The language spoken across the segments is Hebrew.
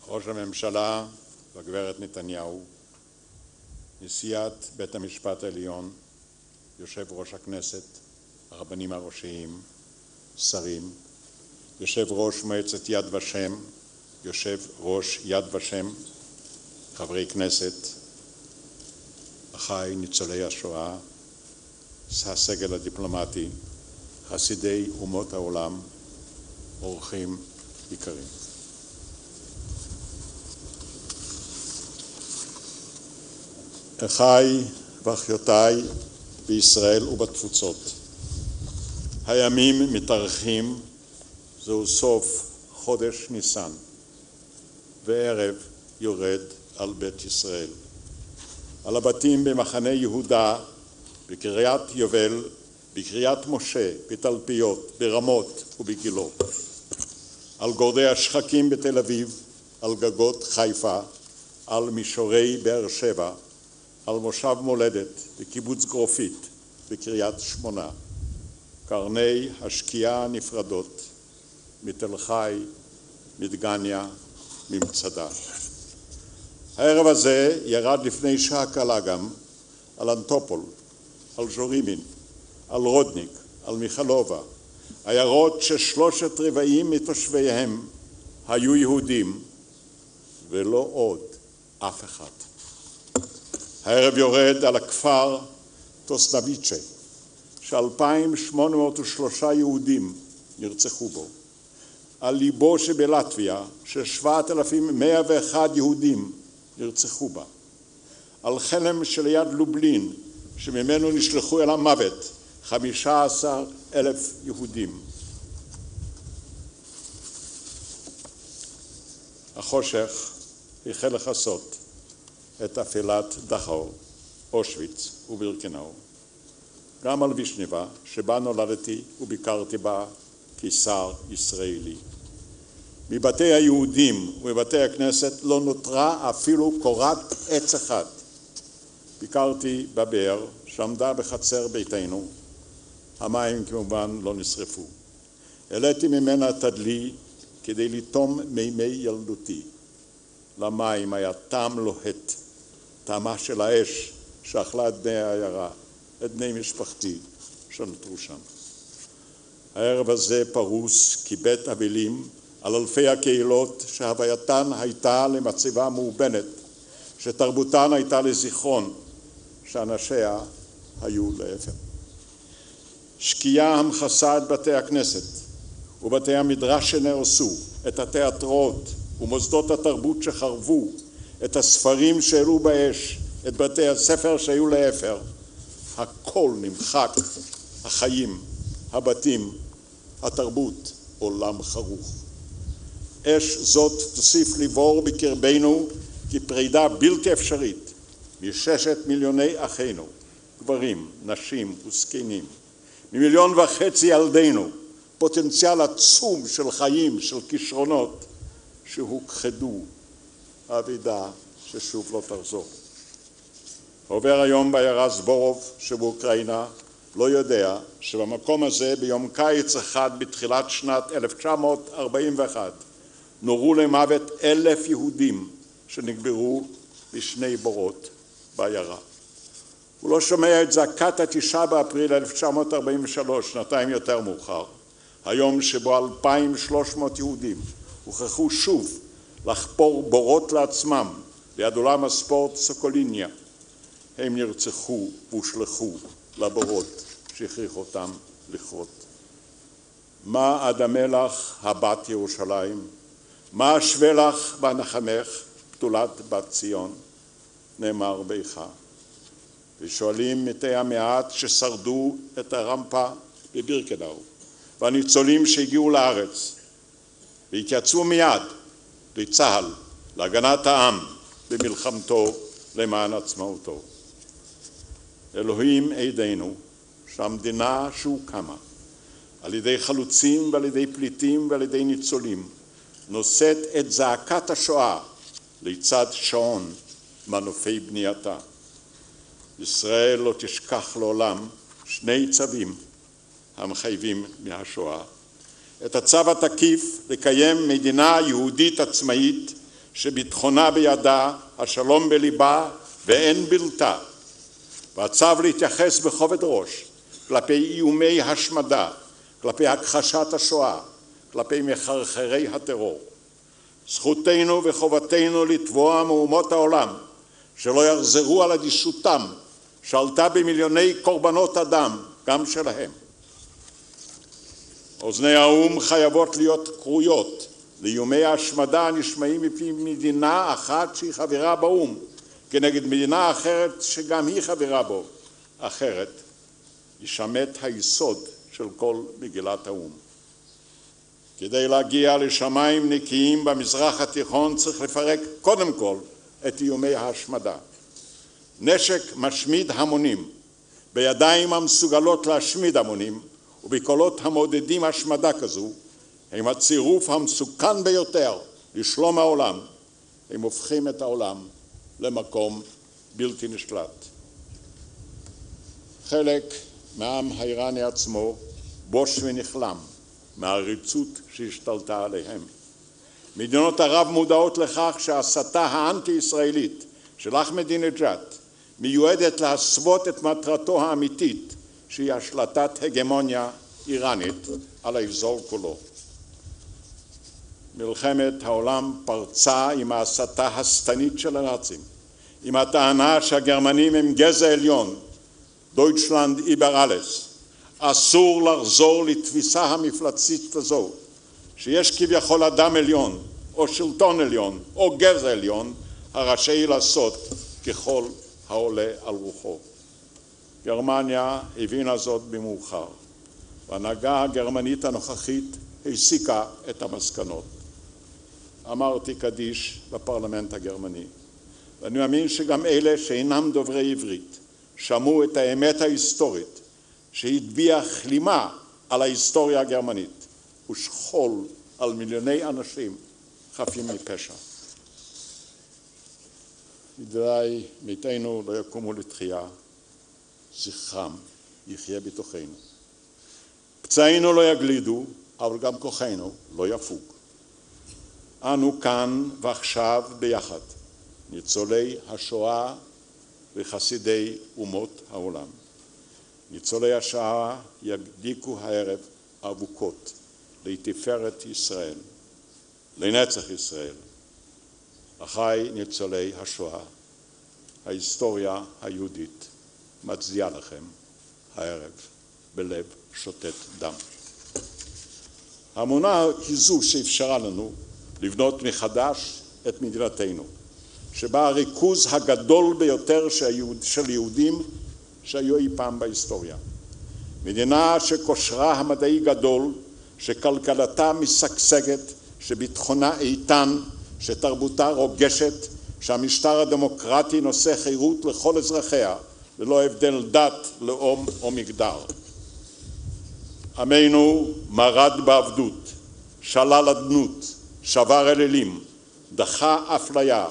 ראש הממשלה והגברת נתניהו, נשיאת בית המשפט העליון, יושב ראש הכנסת, הרבנים הראשיים, שרים, יושב ראש מועצת יד ושם, יושב ראש יד ושם, חברי כנסת, אחיי ניצולי השואה, הסגל הדיפלומטי, חסידי אומות העולם, אורחים יקרים. אחיי ואחיותיי בישראל ובתפוצות, הימים מתארכים, זהו סוף חודש ניסן, וערב יורד על בית ישראל. על הבתים במחנה יהודה, בקריית יובל, בקריית משה, בתלפיות, ברמות ובגילה. על גורדי השחקים בתל אביב, על גגות חיפה, על מישורי באר שבע, על מושב מולדת בקיבוץ גרופית בקריית שמונה. קרני השקיעה הנפרדות מתל חי, מדגניה, ממצדה. הערב הזה ירד לפני שעה קלה גם על אנטופול, על ז'ורימין, על רודניק, על מיכלובה, עיירות ש3/4 מתושביהם היו יהודים ולא עוד אף אחד. הערב יורד על הכפר טוסנביצ'ה, ש2,803 יהודים נרצחו בו. על ליבו שבלטביה, ש7,101 יהודים נרצחו בה. על חלם שליד לובלין, שממנו נשלחו אל המוות 15,000 יהודים. החושך החל לכסות את אפלת דכאו, אושוויץ ובירקנאו. גם על וישניבה, שבה נולדתי וביקרתי בה כשר ישראלי. מבתי היהודים ומבתי הכנסת לא נותרה אפילו קורת עץ אחד. ביקרתי בבאר שעמדה בחצר ביתנו, המים כמובן לא נשרפו. העליתי ממנה תדלי כדי לטום מימי ילדותי. למים היה טעם לוהט, טעמה של האש שאכלה את בני העיירה, את בני משפחתי שנותרו שם. הערב הזה פרוס כבית אבלים על אלפי הקהילות שהווייתן הייתה למצבה מאובנת, שתרבותן הייתה לזיכרון, שאנשיה היו לאפר. שקיעה המכסה את בתי הכנסת ובתי המדרש שנהרסו, את התיאטראות ומוסדות התרבות שחרבו, את הספרים שהעלו באש, את בתי הספר שהיו לאפר. הכל נמחק, החיים, הבתים, התרבות, עולם חרוך. אש זאת תוסיף לבור בקרבנו כפרידה בלתי אפשרית מ6 מיליוני אחינו, גברים, נשים וזקנים, מ1.5 מיליון ילדינו, פוטנציאל עצום של חיים, של כישרונות, שהוכחדו, אבידה ששוב לא תחזור. עובר היום בעיירה זבורוב שבאוקראינה לא יודע שבמקום הזה ביום קיץ אחד בתחילת שנת 1941 נורו למוות 1,000 יהודים שנקברו בשני בורות בעיירה. הוא לא שומע את זעקת 9 באפריל 1943, שנתיים יותר מאוחר, היום שבו 2,300 יהודים הוכרחו שוב לחפור בורות לעצמם ליד אולם הספורט סוקוליניה. הם נרצחו והושלכו לבורות שהכריחו אותם לכרות. מה אדמה לך הבת ירושלים? מה אשווה לך ונחמך בתולת בת ציון? נאמר באיכה. ושואלים מתי המעט ששרדו את הרמפה בבירקנאו והניצולים שהגיעו לארץ והתייצבו מיד לצה"ל, להגנת העם במלחמתו למען עצמאותו. אלוהים עידנו שהמדינה שהוקמה על ידי חלוצים ועל ידי פליטים ועל ידי ניצולים נושאת את זעקת השואה לצד שעון מנופי בנייתה. ישראל לא תשכח לעולם 2 צווים המחייבים מהשואה. את הצו התקיף לקיים מדינה יהודית עצמאית שביטחונה בידה, השלום בליבה ואין בלתה. ועצב להתייחס בכובד ראש כלפי איומי השמדה, כלפי הכחשת השואה, כלפי מחרחרי הטרור. זכותנו וחובתנו לתבוע מאומות העולם שלא יחזרו על אדישותם שעלתה במיליוני קורבנות אדם, גם שלהם. אוזני האו"ם חייבות להיות כרויות לאיומי ההשמדה הנשמעים מפי מדינה אחת שהיא חברה באו"ם כנגד מדינה אחרת שגם היא חברה בו. אחרת ישמט היסוד של כל מגילת האו"ם. כדי להגיע לשמיים נקיים במזרח התיכון צריך לפרק קודם כל את איומי ההשמדה. נשק משמיד המונים בידיים המסוגלות להשמיד המונים ובקולות המעודדים השמדה כזו הם הצירוף המסוכן ביותר לשלום העולם. הם הופכים את העולם למקום בלתי נשלט. חלק מהעם האיראני עצמו בוש ונכלם מהעריצות שהשתלטה עליהם. מדינות ערב מודעות לכך שההסתה האנטי-ישראלית של אחמדינג'אד מיועדת להסוות את מטרתו האמיתית שהיא השלטת הגמוניה איראנית על האזור כולו. מלחמת העולם פרצה עם ההסתה השטנית של הנאצים, עם הטענה שהגרמנים הם גזע עליון, דויטשלנד איבר אלס. אסור לחזור לתפיסה המפלצתית הזו, שיש כביכול אדם עליון, או שלטון עליון, או גזע עליון, הרשאי לעשות ככל העולה על רוחו. גרמניה הבינה זאת במאוחר, וההנהגה הגרמנית הנוכחית הסיקה את המסקנות. אמרתי קדיש בפרלמנט הגרמני, ואני מאמין שגם אלה שאינם דוברי עברית שמעו את האמת ההיסטורית שהטביעה כלימה על ההיסטוריה הגרמנית ושכול על מיליוני אנשים חפים מפשע. ידידיי, מתינו לא יקומו לתחייה, זכרם יחיה בתוכנו. פצעינו לא יגלידו, אבל גם כוחנו לא יפוג. אנו כאן ועכשיו ביחד, ניצולי השואה וחסידי אומות העולם. ניצולי השואה ידליקו הערב אבוקות לתפארת ישראל, לנצח ישראל. אחי ניצולי השואה, ההיסטוריה היהודית מצדיעה לכם הערב בלב שותת דם. האמונה היא זו שאפשרה לנו לבנות מחדש את מדינתנו, שבה הריכוז הגדול ביותר של יהודים שהיו אי פעם בהיסטוריה. מדינה שכושרה המדעי גדול, שכלכלתה משגשגת, שביטחונה איתן, שתרבותה רוגשת, שהמשטר הדמוקרטי נושא חירות לכל אזרחיה, ללא הבדל דת, לאום או מגדר. עמנו מרד בעבדות, שלל אדנות, שבר אלילים, דחה אפליה,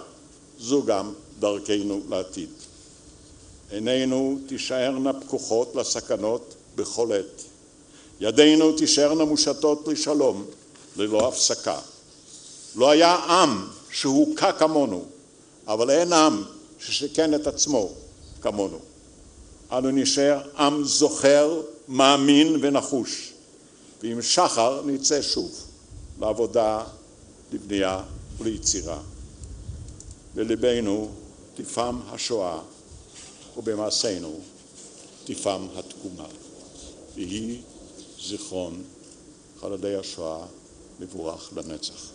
זו גם דרכנו לעתיד. עינינו תישארנה פקוחות לסכנות בכל עת. ידינו תישארנה מושטות לשלום ללא הפסקה. לא היה עם שהוקע כמונו, אבל אין עם ששכן את עצמו כמונו. אנו נשאר עם זוכר, מאמין ונחוש, ועם שחר נצא שוב לעבודה, לבנייה וליצירה. בלבנו תפעם השואה, ובמעשינו תפעם התקומה. ויהי זיכרון חללי השואה מבורך לנצח.